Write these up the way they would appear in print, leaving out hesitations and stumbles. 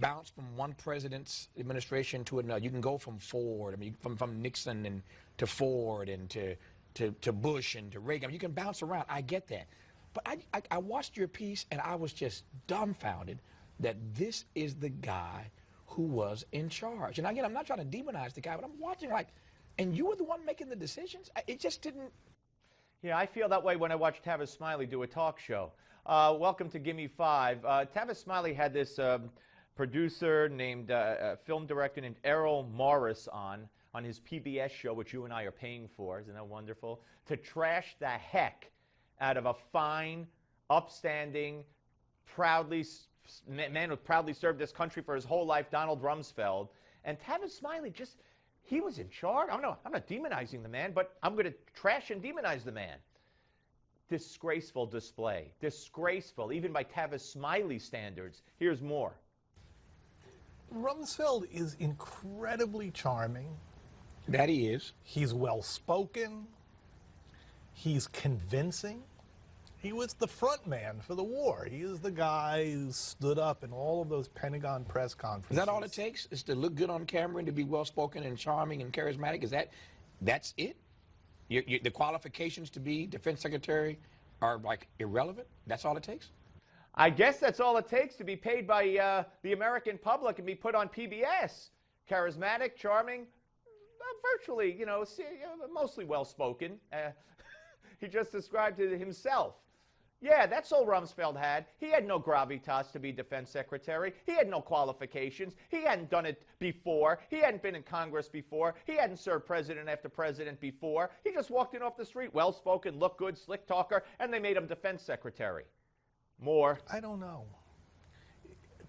bounce from one president's administration to another. You can go from Ford, I mean, from Nixon and to Ford and to Bush and to Reagan. I mean, you can bounce around. I get that. But I watched your piece, and I was just dumbfounded that this is the guy who was in charge. And again, I'm not trying to demonize the guy, but I'm watching like, and you were the one making the decisions? It just didn't. Yeah, I feel that way when I watch Tavis Smiley do a talk show. Welcome to Gimme 5. Tavis Smiley had this producer named, film director named Errol Morris on his PBS show, which you and I are paying for. Isn't that wonderful? To trash the heck out of a fine, upstanding, man who proudly served this country for his whole life, Donald Rumsfeld. And Tavis Smiley he was in charge. I'm not demonizing the man, but I'm going to trash and demonize the man. Disgraceful display. Disgraceful, even by Tavis Smiley standards. Here's more. Rumsfeld is incredibly charming. That he is. He's well-spoken. He's convincing. He was the front man for the war. He is the guy who stood up in all of those Pentagon press conferences. Is that all it takes? Is to look good on camera and to be well-spoken and charming and charismatic? That's it? The qualifications to be defense secretary are like irrelevant? That's all it takes? I guess that's all it takes to be paid by the American public and be put on PBS. Charismatic, charming, virtually, mostly well-spoken. He just described it himself. Yeah, that's all Rumsfeld had. He had no gravitas to be defense secretary. He had no qualifications. He hadn't done it before. He hadn't been in Congress before. He hadn't served president after president before. He just walked in off the street, well-spoken, looked good, slick talker, and they made him defense secretary. More. I don't know.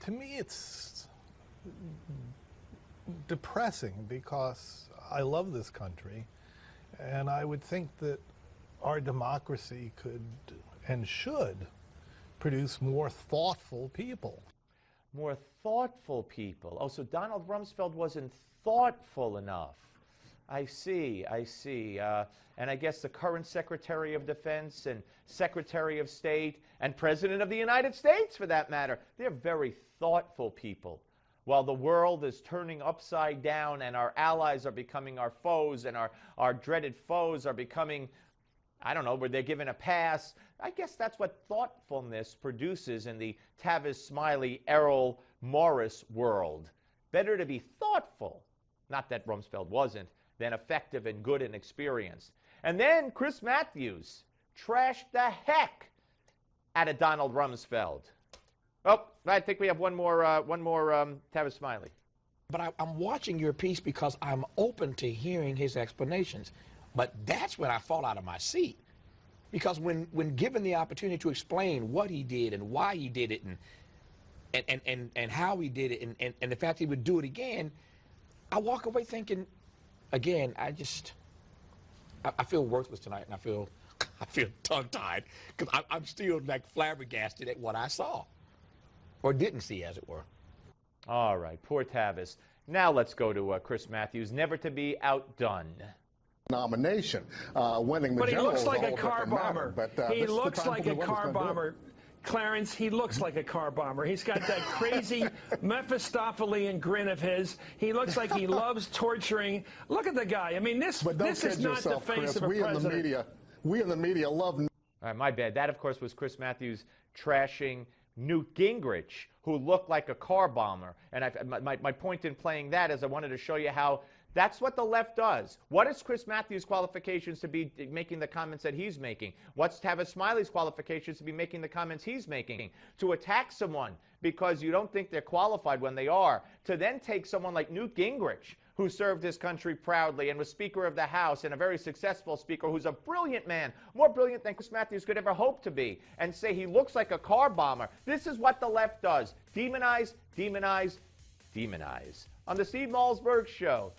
To me, it's depressing because I love this country, and I would think that our democracy could and should produce more thoughtful people. More thoughtful people. Oh, so Donald Rumsfeld wasn't thoughtful enough. I see. And I guess the current Secretary of Defense and Secretary of State and President of the United States, for that matter, they're very thoughtful people. While the world is turning upside down and our allies are becoming our foes and our dreaded foes are becoming, I don't know, where they're given a pass. I guess that's what thoughtfulness produces in the Tavis Smiley, Errol Morris world. Better to be thoughtful, not that Rumsfeld wasn't, than effective and good and experienced. And then Chris Matthews trashed the heck out of Donald Rumsfeld. Oh, I think we have one more Tavis Smiley. But I'm watching your piece because I'm open to hearing his explanations. But that's when I fall out of my seat. Because when given the opportunity to explain what he did and why he did it and how he did it and the fact he would do it again, I walk away thinking, again, I feel worthless tonight, and I feel tongue-tied because I'm still like flabbergasted at what I saw or didn't see, as it were. All right, poor Tavis. Now let's go to Chris Matthews, never to be outdone. Nomination, winning the But he general looks is a like a whole car different matter. bomber. But, He this is the looks time like for a the one car that's gonna do it. bomber. Clarence, he looks like a car bomber. He's got that crazy Mephistophelian grin of his. He looks like he loves torturing. Look at the guy. I mean, this is not yourself, the face Chris. of a president. We in the media love. All right, my bad. That, of course, was Chris Matthews trashing Newt Gingrich, who looked like a car bomber. And my point in playing that is I wanted to show you how that's what the left does. What is Chris Matthews' qualifications to be making the comments that he's making? What's Tavis Smiley's qualifications to be making the comments he's making? To attack someone because you don't think they're qualified when they are. To then take someone like Newt Gingrich, who served his country proudly and was Speaker of the House and a very successful speaker who's a brilliant man, more brilliant than Chris Matthews could ever hope to be, and say he looks like a car bomber. This is what the left does. Demonize, demonize, demonize. On the Steve Malzberg Show.